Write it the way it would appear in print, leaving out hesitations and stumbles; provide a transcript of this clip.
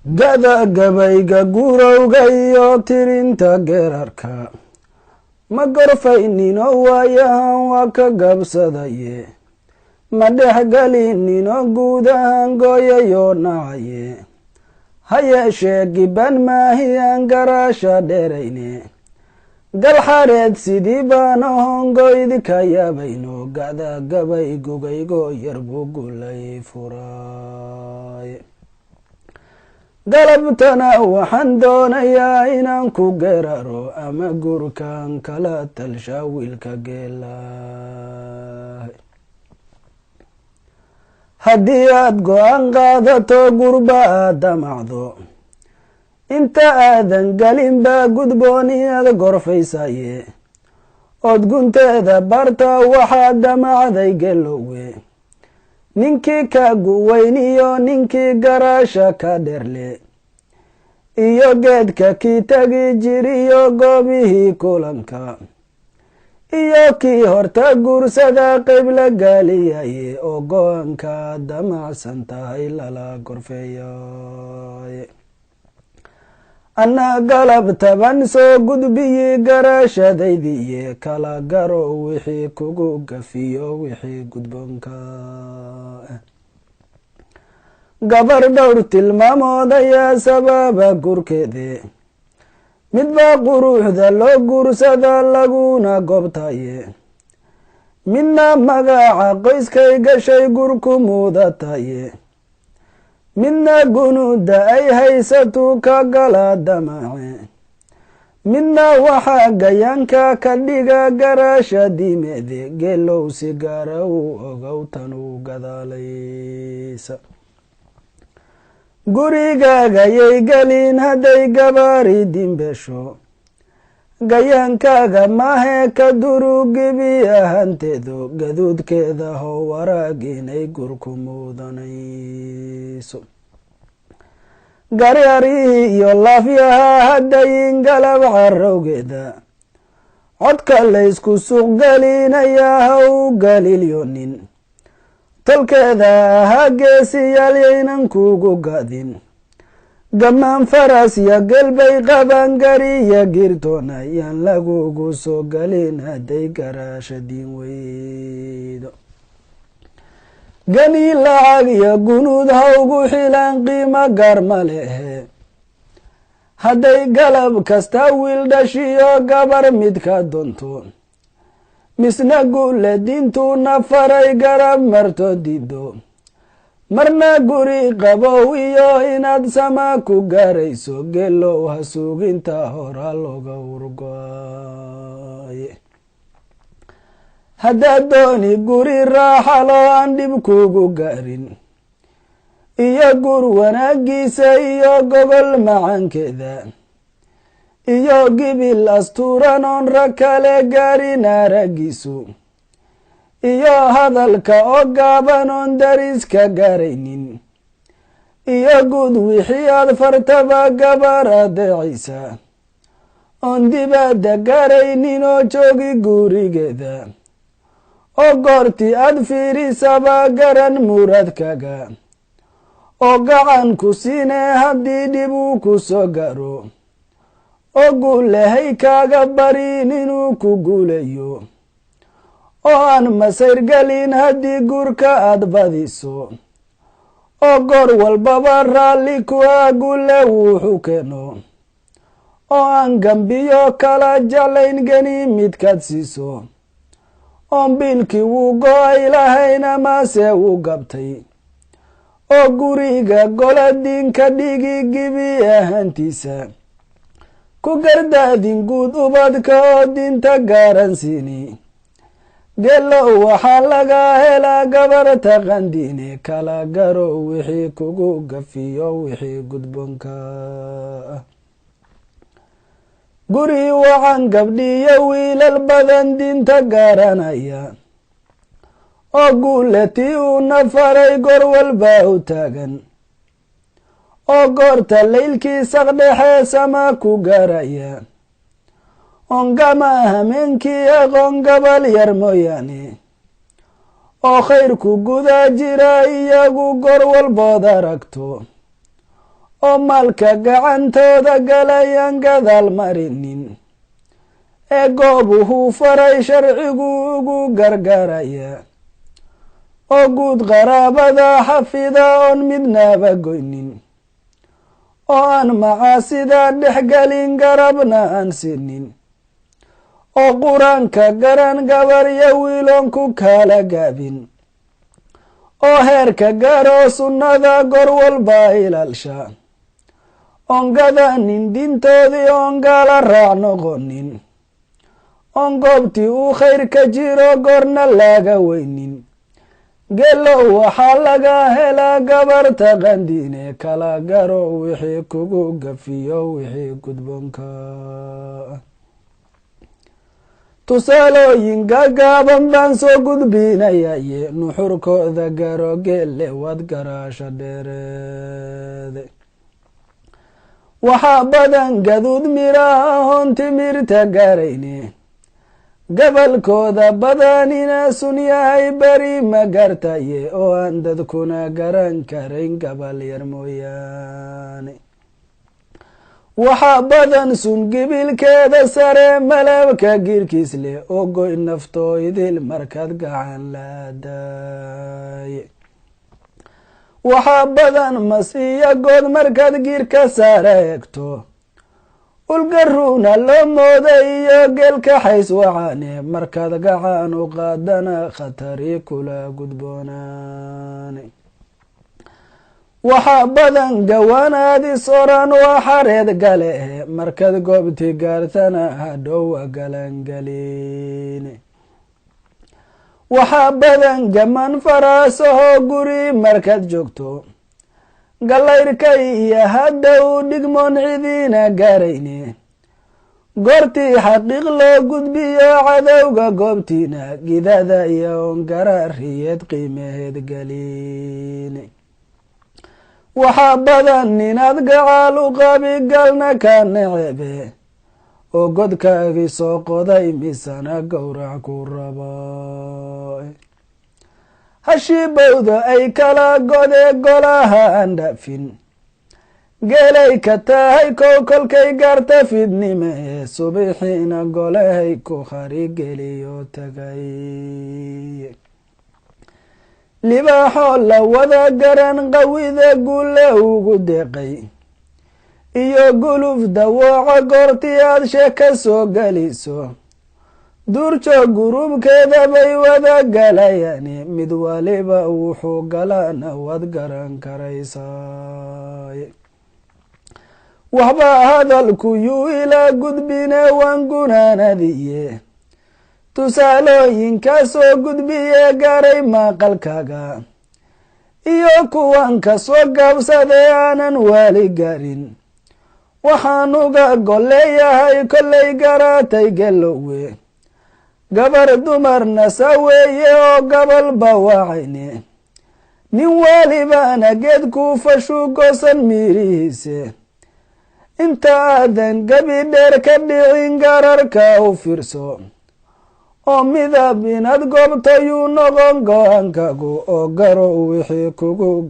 gada gabayga gurowga iyo tirinta geerarka ma gorfaynino waayahan waa ka gabsadaye ma dhexgelinino guud ahaan gooyayo nacaye ha yeeshee giban maahiyaan garaasha dheerayne galxareed sidii baana hongoydi ka yaabayno gada gabay gugaygo yar buu gulay furay galabtana waxaan doonayaa inaan ku geeraro ama gurkan kala talsha wiilka geelay haddii aad go-aan qaadato gurba aad damacdo inta aadan galin baa gudboon inaad gorfaysaye ood gunteeda barta waxaad damacday gelowe ninkii ka guweyniyo ninkii garaasha ka dherle iyo geedka kii tagi jiriyo goobihii kulanka iyo kii horta guursada qayb la gaaliyaye oo go-aanka damacsan tahay lala gorfeeyaye anna galab taban soo gudbiyi garaashadaydiiye kala garo wixii kugu gafiyo wixii gudboonka gabar dhowr tilmaamood ayaa sababa gurkeede midbaa quruxda loo guursada laguna goobtaye midna magaca qoyskay gashay gurku muudataye midna gunuuda ay haysatuu ka gala damace midna waxaa gayaanka ka dhiga garaasha diimeede geelow si gaara uu ogow tanu gadaalaysa gurigaagayay gelin hadday gabaari dimbesho gayaankaaga mahe ka durugibi ahanteedo gaduudkeeda how waraag inay gurku muudanayso garyarihii iyo laafyaha haddayin galab carowgeeda codka laysku suuq gelinayaa ha u galilyonin tolkeeda ahaa geesiyaal yaynan kugu gadin gamaan faras ya gelbay qaban gariya girtoona yaan lagugu soo galin hadday garaasha diin weydo gani lacag iyo gunuud hawgu xilaan qiimo gaar ma lehe hadday galab kasta wiil dhashiyo gabar midka doonto misna guule diintuuna faray garab marto diido marna guri qabow iyo inaad sama ku gaarayso geelow ha suuginta hora looga urgoaye haddaad dooni guri raaxalo aan dhib kugu gaarin iyo gur wanaagiisa iyo gogol macankeeda iyo gibil astuuran oon rag kale gaarin aragiisu iyo hadalka oo gaaban oon dariska gaaraynin iyo guud wixii aad fartaba gabar adeecaysa oon dibadda gaaraynin oo joogi gurigeeda oo goortii aad fiirisaba garan muradkaga oo gacan ku siinee haddii dhib uu ku soo gaaro oo guulahay kaaga barin inuu ku guulayo oo aan masayr gelin haddii gurka aad badiso oo goor walbaba raalli kuwa guule wuxuu keeno oo aan gambiyo kala jeclayn geni midkaad siiso oon biilkii wuu go-ay lahayn amase wuu gabtay oo guriga gola diinka dhigi gibi ahaantiisa ku gardaadin guud ubadka oo diinta gaaran siini geelow waxaa laga helaa gabar taqandiine kala garo wixii kugu gafiyo wixii gudboonka ah guri wacan gabdhiyo wiilal badan diinta gaaranaya oo guulatii uuna faray goor walba u taagan oo goorta laylkii saqdhexee sama ku gaaraya ongama hameenkii aqoon gabal yar mooyaane oo khayrku guda jira iyagu goor walbood aragto oo maalka gacantooda galayaan gadaal marinin ee goobuhuu faray sharcigu ugu gargaraya oo guud qaraabada xafida oon midnaba goynin oo aan macaasida dhexgelin garabna aan sinin oo qur-aanka garan gabar iyo wiiloon ku kala gaabin oo heerka garo sunnada gor walba ilaalsha oon gadanin dintoodii oon gaala raac noqonin oon goobtii uu khayr ka jiro goorna laga weynin geelow waxaa laga helaa gabarta qandiine kala garo wixii kugu gafiyo wixii gudboonka tusaalooyin gagaaban baan soo gudbinayaye nuxurkooda garo geelle wad garaasha dheereede waxaa badan gaduud miraha hoon timirta garayne gabalkooda badanina sun yahay beri ma gartaye oo aan dadkuna garan karayn gabal yar mooyaane waxaa badan sun gibilkeeda sare malabka girkiis leh oo goy naftoo idil markaad gacan laadaaye waxaa badan mas iyo good markaad girka sare egto ulgaruuna loo mooda iyo geelka xays wacaane markaad gacan u qaadana khatari kula gudboonaane waxaa badan gawaanaadis oran waa xareed gale markaad goobti gaartana hadhowa galangeline waxaa badan gaman faraasahoo guri markaad joogto gallayrka iyo hadda u dhigmoon cidiina gaarayne goortii xaqiiq loo gudbiyo cadowga goobtiina gidada iyo oon garaariyeed qiimaheed galine waxaa badan inaad gacaal u qabi galna ka necebe oo godkaagii soo qoday misana gowrac ku raba hashibowda ay kala gode golaha aan dhaafin geelay ka tahay kow kolkay gaarta fidnime subixiina golahay ku kharigeliyo tagay libaaxoo la wada garan qawida guule ugu deeqay iyo guluf dawooca goortii aad sheeka soo geliso duurjoog gurubkeeda bay wada galayani mid waliba wuxuu galana waad garan karaysaay waxba hadalku yuu ilaa gudbine waan gunaanadiye tusaalooyinkaa soo gudbiye garay maqalkaga iyo kuwan ka soo gaabsadee aanan waali garin waxaan uga golleeyahay kollay garatay gelowe gabar dumarna saweeye oo gabal bawacayne nin walibana geed ku fashu goosan miirihiise inta aadan gabi dheer ka dhicin gararka u fiirso oo midab inaad goobto yuu noqon go-aankagu oo garo wixii kugu